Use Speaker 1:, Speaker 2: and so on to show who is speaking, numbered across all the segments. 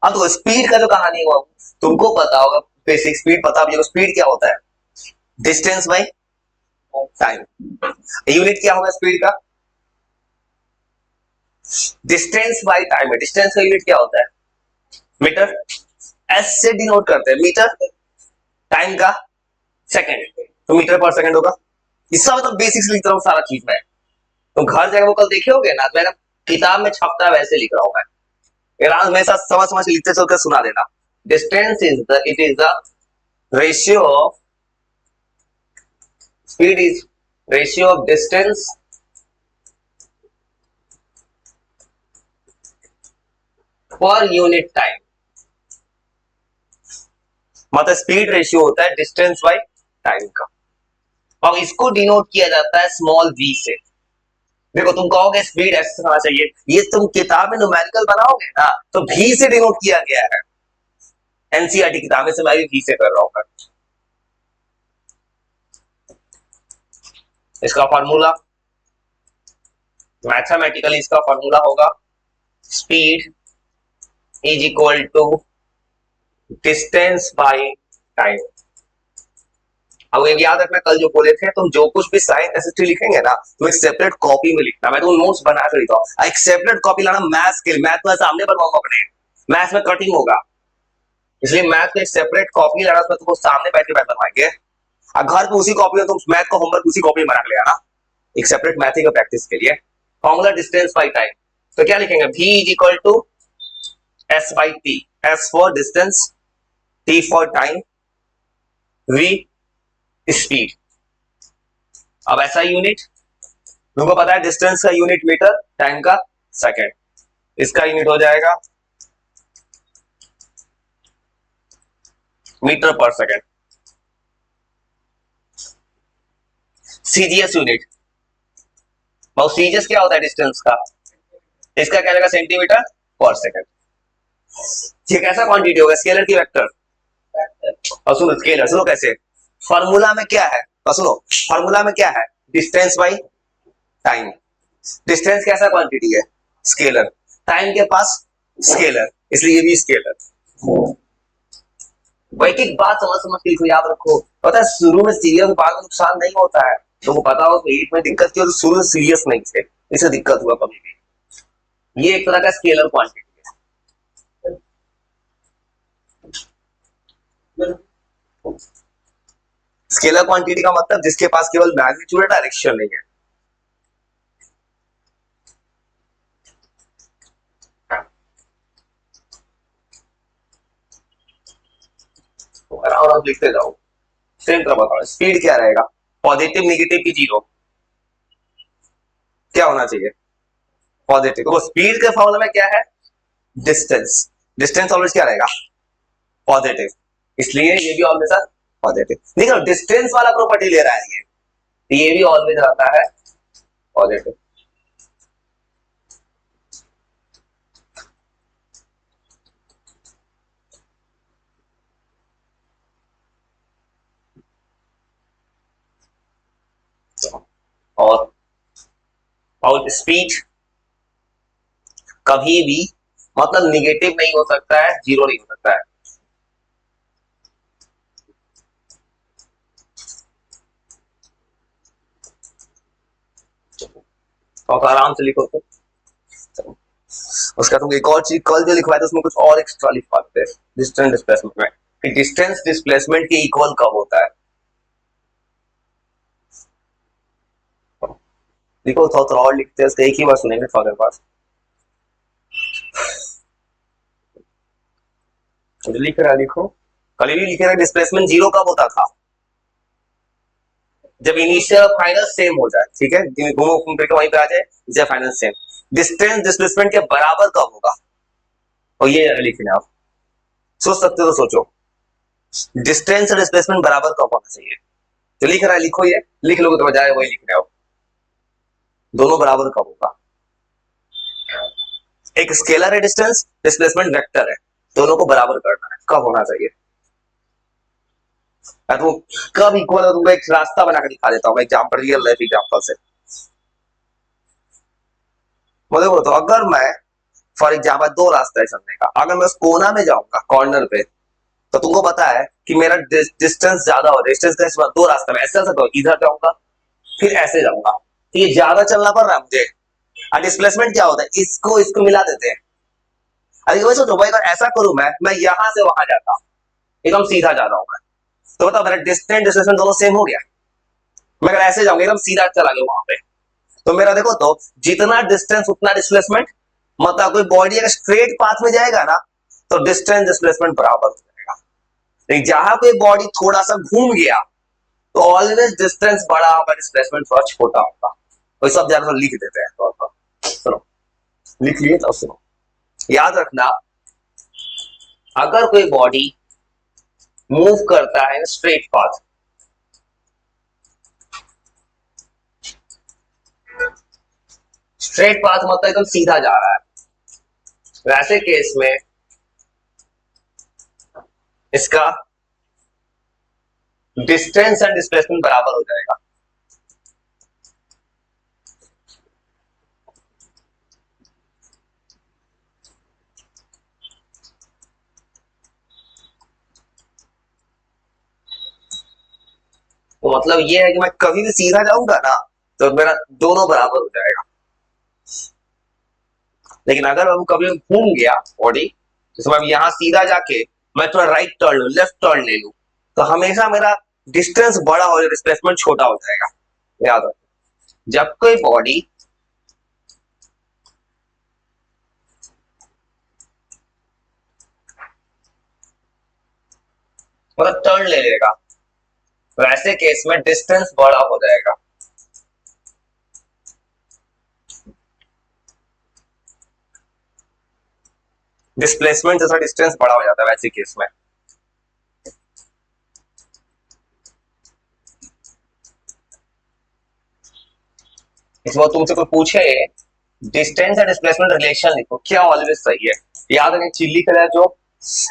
Speaker 1: अब तो स्पीड का जो कहानी हुआ तुमको पता होगा, बेसिक स्पीड पता भी होगा, स्पीड क्या होता है? Distance by time. यूनिट क्या होगा स्पीड का? डिस्टेंस बाई टाइम है। डिस्टेंस का यूनिट क्या होता है? मीटर। एस से डिनोट करते हैं मीटर, टाइम का सेकंड, तो मीटर पर सेकंड होगा। इसका मतलब बेसिक्स लिख रहा हूँ सारा चीज में। तुम घर जाकर वो कल देखे होगे ना, तो मैंने किताब में छपता है वैसे लिख रहा हूँ मैं। मेरे मेरे साथ समझ समझ लिखते चलकर सुना देना। Distance is the it is the ratio of speed is ratio of distance per unit time. मतलब स्पीड रेशियो होता है डिस्टेंस बाई टाइम का, और इसको डिनोट किया जाता है स्मॉल v से। देखो तुम कहोगे स्पीड ऐसे होना चाहिए, ये तुम किताब में न्यूमेरिकल बनाओगे ना तो v से डिनोट किया गया है। एनसीईआरटी किताब से मैं भी v से कर रहा हूं। इसका फॉर्मूला मैथमेटिकली इसका फॉर्मूला होगा speed is equal to distance by time. अब ये याद रखना, कल जो बोले थे तुम जो कुछ भी साइंस एसएसटी लिखेंगे ना तो एक सेपरेट कॉपी में लिखना। मैं तो नोट्स बना कर लिखा हूं, एक सेपरेट कॉपी लाना मैथ्स के लिए। मैथ में सामने बनवाऊंगा अपने, मैथ्स में कटिंग होगा, इसलिए मैथ का एक सेपरेट कॉपी लाना, उसमें तुमको सामने बैठ के मैथ बनवाएंगे। और घर पे उसी कॉपी में तुम मैथ का होमवर्क उसी कॉपी में बना के ले आना, एक सेपरेट मैथ का प्रैक्टिस के लिए। फॉर्मूला डिस्टेंस बाई टाइम, तो क्या लिखेंगे? v is equal to S by T. S for distance, T for time, v speed. अब ऐसा यूनिट तुमको पता है, डिस्टेंस का यूनिट मीटर, टाइम का सेकंड, इसका यूनिट हो जाएगा metre per second. CGS unit, बहुत सीजीएस क्या होता है डिस्टेंस का, इसका क्या रहेगा? सेंटीमीटर पर सेकंड। ये कैसा क्वांटिटी होगा? स्केलर की वेक्टर? और सुनो स्केलर, सुनो कैसे, फॉर्मूला में क्या है, और सुनो फॉर्मूला में क्या है? Distance by time. डिस्टेंस कैसा क्वांटिटी है? स्केलर। टाइम के पास स्केलर, इसलिए ये भी स्केलर। एक एक बात समझ समझ के लिखो, याद रखो। पता है शुरू में सीरियस, बाद में नुकसान नहीं होता है। तुमको पता हो तो एट में दिक्कत की, तो शुरू में सीरियस नहीं थे, इसे दिक्कत हुआ कभी भी। ये एक तरह का स्केलर क्वांटिटी है। स्केलर क्वांटिटी का मतलब जिसके पास केवल मैग्नीट्यूड है, डायरेक्शन नहीं है। और लिखते जाओ, सेम तरह बताओ स्पीड क्या रहेगा? पॉजिटिव नेगेटिव की जीरो, क्या होना चाहिए? पॉजिटिव। तो स्पीड के फॉर्मूला में क्या है? डिस्टेंस। डिस्टेंस ऑलवेज क्या रहेगा? पॉजिटिव, इसलिए ये भी ऑलवेज पॉजिटिव। देखो डिस्टेंस वाला प्रॉपर्टी ले रहा है ये भी ऑलवेज रहता है पॉजिटिव। और स्पीड कभी भी मतलब निगेटिव नहीं हो सकता है, जीरो नहीं हो सकता है। और आराम से लिखो तो उसका तुम एक और चीज कल जो लिखवाया था उसमें कुछ और एक्स्ट्रा लिखवा देते हैं डिस्टेंस डिस्प्लेसमेंट में, कि डिस्टेंस डिस्प्लेसमेंट के इक्वल कब होता है। लिखो थोड़ा और लिखते हैं, एक ही बार सुनेंगे थोड़ा पास लिख रहा है। लिखो कल भी लिखे रहा डिस्प्लेसमेंट जीरो कब होता था? जब इनिशियल और फाइनल सेम हो जाए, ठीक है, दोनों वहीं पे आ जाए, जब फाइनल सेम। डिस्टेंस डिस्प्लेसमेंट के बराबर कब होगा? और ये लिखना आप सोच सकते हो तो सोचो, डिस्टेंस और डिस्प्लेसमेंट बराबर कब होना चाहिए? जो लिख रहा है लिखो, ये लिख लोगे तो बजाय वही लिखने हो, दोनों बराबर कब होगा? एक स्केलर है डिस्टेंस, डिस्प्लेसमेंट वेक्टर है, दोनों को बराबर करना है, कब होना चाहिए? तो कब इक्वल है तुमको एक रास्ता बनाकर दिखा देता हूँ एग्जांपल, रियल लाइफ एग्जांपल से। बोले वो तो अगर मैं फॉर एग्जाम्पल दो रास्ता है चलने का, अगर मैं उस कोना में जाऊंगा कॉर्नर पे, तो तुमको पता है कि मेरा डिस्टेंस ज्यादा हो, डिस्टेंस का इस बार दो रास्ता में ऐसे चल सकता हूं, इधर जाऊंगा फिर ऐसे जाऊंगा, तो ये ज्यादा चलना पड़ रहा है मुझे। और डिस्प्लेसमेंट क्या होता है, इसको इसको मिला देते हैं। अरे वही सोचो भाई, अगर ऐसा करूं मैं यहां से वहां जाता, एकदम सीधा जा रहा हूं मैं, तो बताओ मेरा डिस्टेंस डिस्प्लेसमेंट दोनों सेम हो गया। मैं अगर ऐसे जाऊंगा एकदम सीधा चला गया वहां पे, तो मेरा देखो तो जितना डिस्टेंस उतना डिस्प्लेसमेंट, मतलब कोई बॉडी अगर स्ट्रेट पाथ में जाएगा ना तो डिस्टेंस डिस्प्लेसमेंट बराबर हो जाएगा, लेकिन जहां पे बॉडी थोड़ा सा घूम गया तो ऑलवेज डिस्टेंस बड़ा होगा, डिस्प्लेसमेंट थोड़ा छोटा होगा। तो सब जगह लिख देते हैं तौर पर, सुनो लिख लिए तो सुनो, याद रखना अगर कोई बॉडी मूव करता है स्ट्रेट पाथ, स्ट्रेट पाथ मतलब एकदम सीधा जा रहा है, वैसे केस में इसका डिस्टेंस एंड डिस्प्लेसमेंट बराबर हो जाएगा। तो मतलब ये है कि मैं कभी भी सीधा जाऊंगा ना तो मेरा दोनों बराबर हो जाएगा, लेकिन अगर हम कभी घूम गया बॉडी, जैसे मैं यहां सीधा जाके मैं थोड़ा राइट टर्न लू, लेफ्ट टर्न ले लू, तो हमेशा मेरा डिस्टेंस बड़ा हो जाएगा, डिस्प्लेसमेंट छोटा हो जाएगा। याद रखो जब कोई बॉडी मतलब टर्न ले लेगा, वैसे केस में डिस्टेंस बड़ा हो जाएगा। डिस्प्लेसमेंट जैसा डिस्टेंस बड़ा हो जाता है वैसे केस में। इसमें तुमसे कोई पूछे डिस्टेंस एंड डिस्प्लेसमेंट रिलेशन लिखो, क्या ऑलवेज सही है। याद रखें चिल्ली कलर जो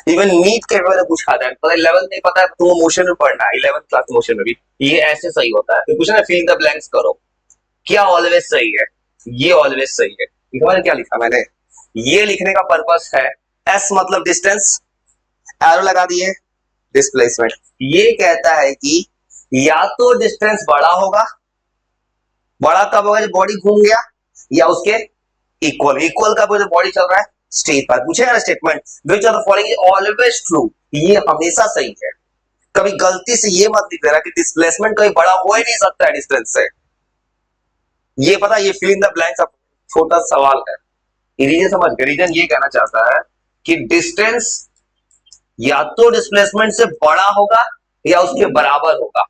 Speaker 1: इवन नीट के पेपर में पूछा था, पता 11th नहीं पता है तुमको मोशन में पढ़ना है, 11th क्लास मोशन में भी ये ऐसे सही होता है। तो पूछा ना फिल द ब्लैंक्स करो, क्या ऑलवेज सही है, ये ऑलवेज सही है। लिखा मैंने, क्या लिखा मैंने, ये लिखने का पर्पस है एस मतलब डिस्टेंस, एरो लगा दिए, डिस्प्लेसमेंट ये कहता है कि या तो डिस्टेंस बड़ा होगा, बड़ा कब होगा जब बॉडी घूम गया, या उसके इक्वल, इक्वल कब होगा जब बॉडी चल रहा है स्ट्रेट पर। पूछेगा statement which are the following is always true, ये हमेशा सही है। कभी गलती से ये मत लिख देना कि डिस्प्लेसमेंट कभी बड़ा हो ही नहीं सकता है डिस्टेंस से, ये पता, ये फिल इन द ब्लैंक्स छोटा सवाल है। रीजन समझ गए, रीजन ये कहना चाहता है कि डिस्टेंस या तो डिस्प्लेसमेंट से बड़ा होगा या उसके बराबर होगा।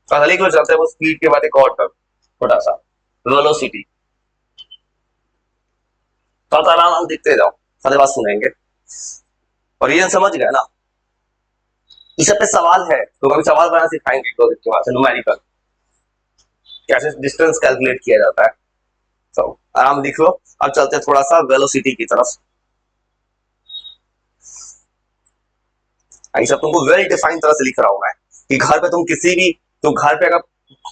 Speaker 1: पहले क्यों चलते हैं वो स्पीड के बाद एक और टर्म छोटा सा वेलोसिटी, तो आराम दिखते जाओ, सारे बात सुनेंगे। और रीजन समझ गए ना, इस सब पे सवाल है तो कभी सवाल बनाना सिखाएंगे दो दिन के बाद से, न्यूमेरिकल कैसे डिस्टेंस कैलकुलेट किया जाता है। तो आराम लिख लो। अब चलते हैं थोड़ा सा वेलोसिटी की तरफ। ये सब तुमको वेल डिफाइन तरह से लिख रहा हूं मैं, कि घर पे तुम किसी भी, तो घर पे अगर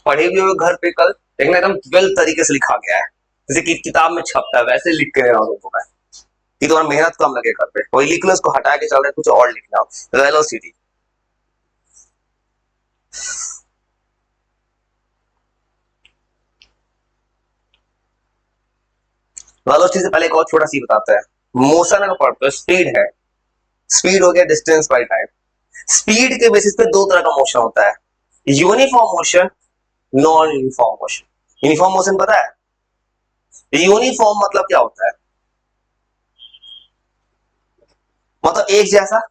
Speaker 1: पढ़े भी हो घर पे कल, लेकिन एकदम वेल तरीके से लिखा गया है, जैसे कि किताब में छपता है वैसे लिख के दे रहा हूं तुमको मैं, कि तुम्हारा मेहनत कम लगे घर पे। वही लिख लो, इसको हटा के चल रहे कुछ और लिखना। वेलोसिटी वेलोसिटी से पहले एक और छोटा सी बताता है, मोशन अगर पढ़ते हो स्पीड है, स्पीड हो गया डिस्टेंस बाई टाइम। स्पीड के बेसिस पे दो तरह का मोशन होता है, uniform motion, non uniform motion. Uniform motion पता है, यूनिफॉर्म मतलब क्या होता है, मतलब एक जैसा।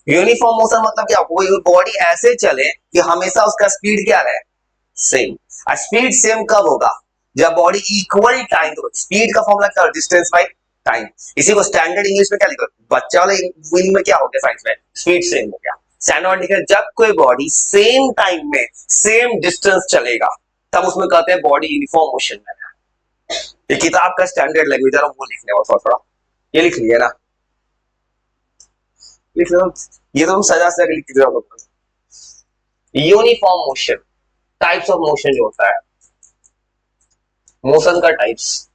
Speaker 1: यूनिफॉर्म मोशन मतलब क्या, कोई बॉडी ऐसे चले कि हमेशा उसका स्पीड क्या रहे, सेम। स्पीड सेम कब होगा, जब बॉडी इक्वल टाइम, तो स्पीड का फॉर्मूला क्या, डिस्टेंस बाई टाइम। इसी को स्टैंडर्ड इंग्लिश में क्या लिखो, बच्चा वाले मीनिंग में क्या हो गया साइंस में, स्पीड सेम हो गया। स्टैंडर्ड लिखा जब कोई बॉडी सेम टाइम में सेम डिस्टेंस चलेगा तब उसमें कहते हैं बॉडी यूनिफॉर्म मोशन में है। ये किताब का स्टैंडर्ड लैंग्वेज है, वो लिखने वो थोड़ा थोड़ा ये लिख लिया ना, लिख लो। ये तो हम सजा से लिख दे रहा हूं। Uniform motion, types of motion जो होता है, मोशन का टाइप्स,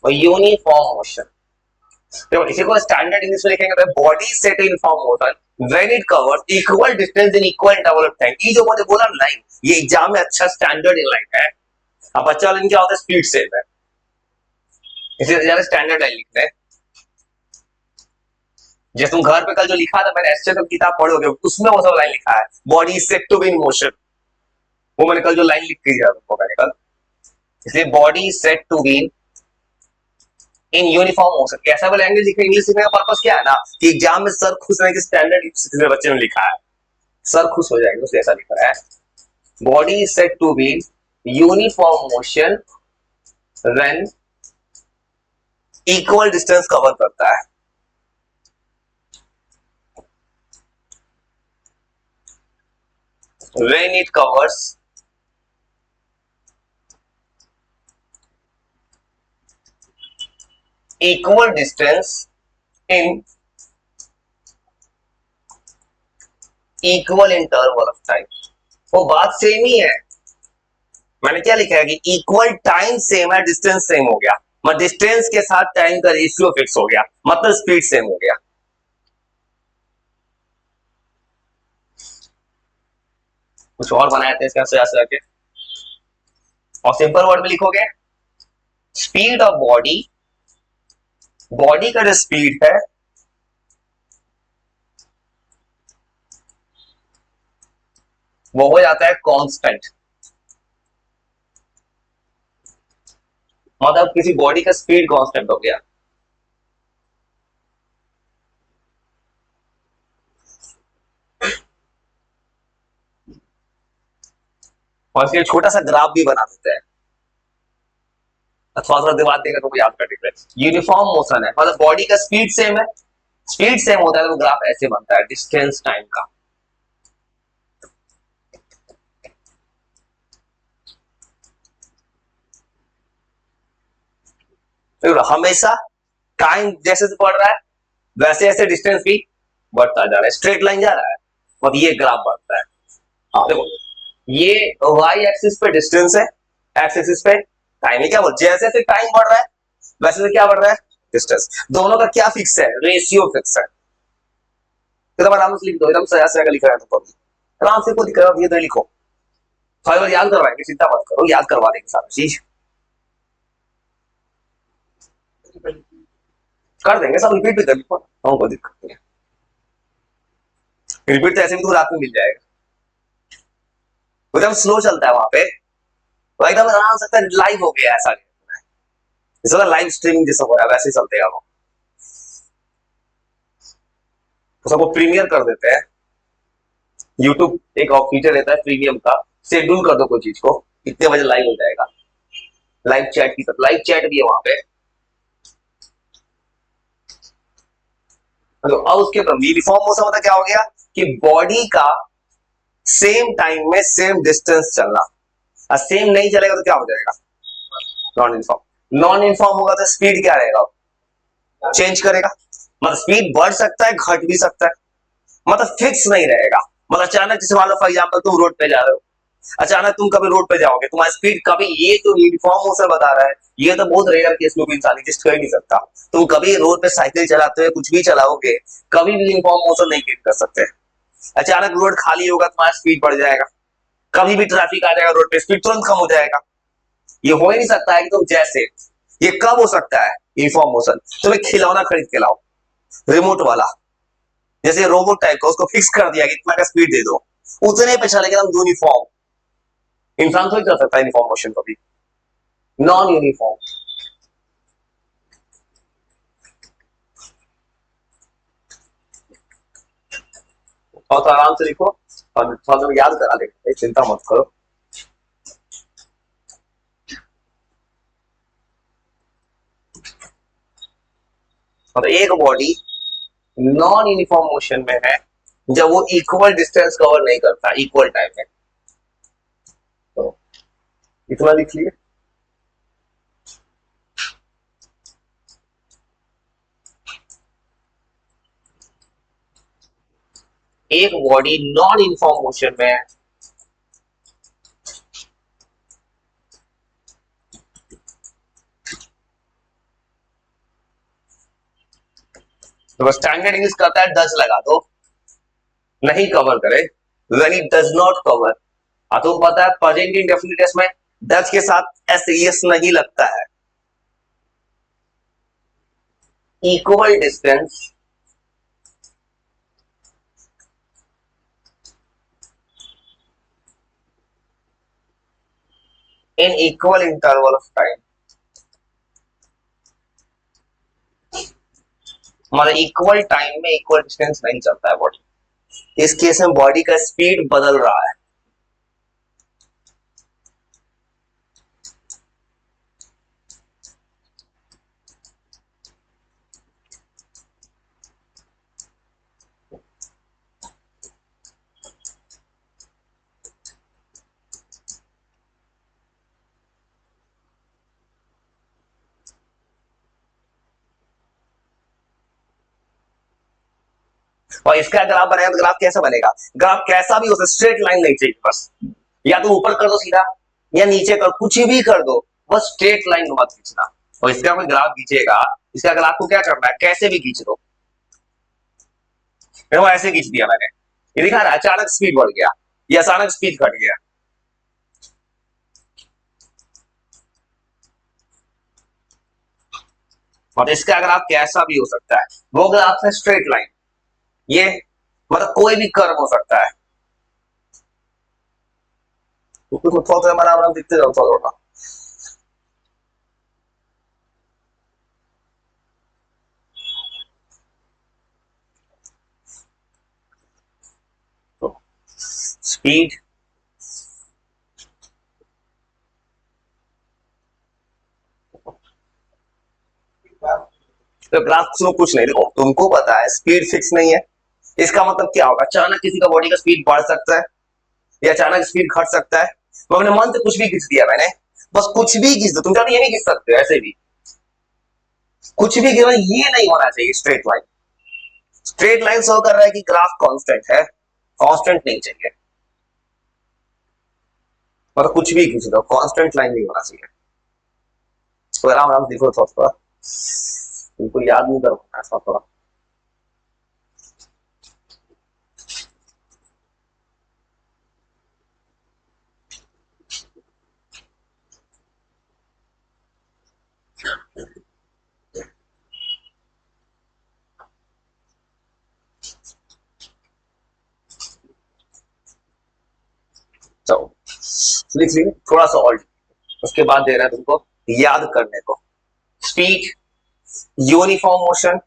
Speaker 1: और यूनिफॉर्म मोशन। देखो इसी को स्टैंडर्ड इंग्लिश में लिखेंगे तो body set uniform motion when it covers equal distance in equal interval of time. ये जो मैंने बोला लाइन, ये एग्जाम में अच्छा स्टैंडर्ड इन लाइन है। अब बच्चा वाला क्या होता है, स्पीड सेम है, इसे ज्यादा स्टैंडर्ड लाइन लिखते हैं। जैसे तुम घर पे कल जो लिखा था मैंने, ऐसे तो किताब पढ़ोगे उसमें वो सब लाइन लिखा है, body said to be in motion, वो मैंने कल जो लाइन लिख के दिया तुमको मैंने कल। इसलिए body said to be in uniform motion. कैसा वाला लैंग्वेज लिखने, इंग्लिश लिखने का पर्पस क्या है ना, कि एग्जाम में सर खुश रहे कि स्टैंडर्ड बच्चे ने लिखा है, सर खुश हो जाएंगे उसने ऐसा लिखा है। Body said to be uniform motion when equal distance cover करता है। When it covers equal distance in equal interval of time, वो बात सेम ही है। मैंने क्या लिखा है कि इक्वल टाइम सेम है, डिस्टेंस सेम हो गया, मतलब डिस्टेंस के साथ टाइम का रेशियो फिक्स हो गया, मतलब स्पीड सेम हो गया। कुछ और बनाए थे इसका ऐसे करके, और सिंपल वर्ड में लिखोगे स्पीड ऑफ बॉडी, बॉडी का जो स्पीड है वो हो जाता है कांस्टेंट, मतलब किसी बॉडी का स्पीड कांस्टेंट हो गया। और इसके छोटा सा ग्राफ भी बना देते हैं, थोड़ा थोड़ा दिमाग देगा तो याद कर लेते हैं। यूनिफॉर्म मोशन है मतलब बॉडी का स्पीड सेम है, स्पीड सेम होता है तो ग्राफ ऐसे बनता है डिस्टेंस टाइम का। तो हमेशा टाइम जैसे बढ़ रहा है वैसे ऐसे डिस्टेंस भी बढ़ता जा रहा है, स्ट्रेट लाइन जा रहा है और ये ग्राफ बढ़ता है। हाँ देखो ये वाई एक्सिस पे डिस्टेंस है, एक्स एक्सिस पे टाइम है। क्या बोल, जैसे जैसे टाइम बढ़ रहा है वैसे से क्या बढ़ रहा है, डिस्टेंस। दोनों का क्या फिक्स है, रेशियो फिक्स है। तो आराम से लिख दो, एकदम सजा सजा लिखा है तो आराम से, कोई दिक्कत ये तो लिखो, फाइवर याद करवाएंगे, चिंता मत करो, याद करवा देंगे सारी चीज कर देंगे, सब रिपीट भी कर लिखो, कोई दिक्कत नहीं है। रिपीट तो ऐसे भी तो रात में मिल जाएगा, एकदम स्लो चलता है वहां पे, तो एकदम आराम से लाइव हो गया ऐसा जैसा लाइव स्ट्रीमिंग जैसा हो रहा है वैसे ही चलते वो, तो सबको प्रीमियर कर देते हैं। यूट्यूब एक और फीचर रहता है प्रीमियम का, शेड्यूल कर दो कोई चीज को, इतने बजे लाइव हो जाएगा, लाइव चैट की तरह, लाइव चैट भी है वहां पे। तो अब उसके यूनिफॉर्म मोशन मतलब क्या हो गया कि बॉडी का सेम टाइम में सेम डिस्टेंस चलना, और सेम नहीं चलेगा तो क्या हो जाएगा, नॉन यूनिफॉर्म। नॉन यूनिफॉर्म होगा तो स्पीड क्या रहेगा, चेंज करेगा, मतलब स्पीड बढ़ सकता है घट भी सकता है, मतलब फिक्स नहीं रहेगा। मतलब अचानक जैसे मान लो फॉर एग्जाम्पल तुम रोड पे जा रहे हो, अचानक तुम कभी रोड पे जाओगे, तुम्हारी स्पीड कभी, ये जो यूनिफॉर्म मोशन बता रहा है ये तो बहुत रेयर केस में इंसान एग्जिस्ट कर ही नहीं सकता। तुम कभी रोड पे साइकिल चलाते हुए कुछ भी चलाओगे कभी भी यूनिफॉर्म मोशन नहीं क्रिएट कर सकते। अचानक रोड खाली होगा तुम्हारा स्पीड बढ़ जाएगा, कभी भी ट्रैफिक आ जाएगा रोड पे स्पीड तुरंत कम हो जाएगा। ये हो ही नहीं सकता है कि तुम जैसे, ये कब हो सकता है यूनिफॉर्म मोशन, तुम्हें खिलौना खरीद के लाओ रिमोट वाला, जैसे रोबोट टाइप का, उसको फिक्स कर दिया कि इतना का स्पीड दे दो, उतने पे चलेगा हम यूनिफॉर्म। इंसान तो ही कर सकता है यूनिफॉर्म मोशन कभी, नॉन यूनिफॉर्म। और तो आराम से लिखो और थोड़ा सा याद करा देंगे, चिंता मत करो। और एक बॉडी नॉन यूनिफॉर्म मोशन में है जब वो इक्वल डिस्टेंस कवर नहीं करता इक्वल टाइम में, तो इतना लिख लिए। एक बॉडी नॉन यूनिफॉर्म मोशन में है, तो स्टैंडर्ड इंग्लिश कहता है 10 लगा दो, नहीं कवर करे, when it does not cover। तुम पता है प्रेजेंट इंडेफिनिट टेंस में 10 के साथ एस एस नहीं लगता है। Equal distance in equal interval of time, मतलब इक्वल टाइम में इक्वल डिस्टेंस नहीं चलता है बॉडी। इस केस में बॉडी का स्पीड बदल रहा है। और इसका ग्राफ बनाएगा तो ग्राफ कैसा बनेगा? ग्राफ कैसा भी हो, स्ट्रेट लाइन नहीं चाहिए बस, या तो ऊपर कर दो सीधा या नीचे कर, कुछ भी कर दो, बस स्ट्रेट लाइन मत खींचना। और इसका कोई ग्राफ खींचेगा, इसका ग्राफ को क्या करना है, कैसे भी खींच दो। वो ऐसे खींच दिया मैंने, ये दिखा रहा है अचानक स्पीड बढ़ गया या अचानक स्पीड घट गया। और इसका ग्राफ कैसा भी हो सकता है, वो ग्राफ है स्ट्रेट लाइन, ये मतलब कोई भी कर्व हो सकता है। तो थोड़ा हमारा दिखते जाओ थोड़ा। स्पीड तो ग्राफ में कुछ नहीं, देखो तुमको पता है स्पीड फिक्स नहीं है, इसका मतलब क्या होगा, अचानक किसी का बॉडी का स्पीड बढ़ सकता है या अचानक स्पीड घट सकता है। तो अपने मन से कुछ भी खींच दिया मैंने, बस कुछ भी खींच दो, तुम चाहते ये नहीं खींच सकते ऐसे भी, कुछ भी खींचो, ये नहीं होना चाहिए straight line. Straight line show कर रहा है कि ग्राफ कांस्टेंट है, कांस्टेंट नहीं चाहिए, मतलब कुछ भी खींच दो, कांस्टेंट लाइन नहीं होना चाहिए। तो आराम आराम देखो थोड़ा थोड़ा, तुमको याद नहीं कर पाना थोड़ा थोड़ा। चलो लिख ली थोड़ा सा और, उसके बाद दे रहा है तुमको याद करने को। Speed, uniform motion,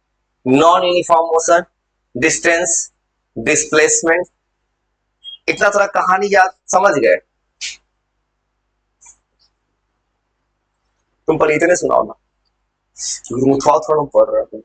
Speaker 1: non uniform motion, distance, displacement, इतना सारा कहानी याद समझ गए? तुम पढ़ इतने सुनाओ ना, थोड़ा थोड़ा पढ़ रहा हूँ।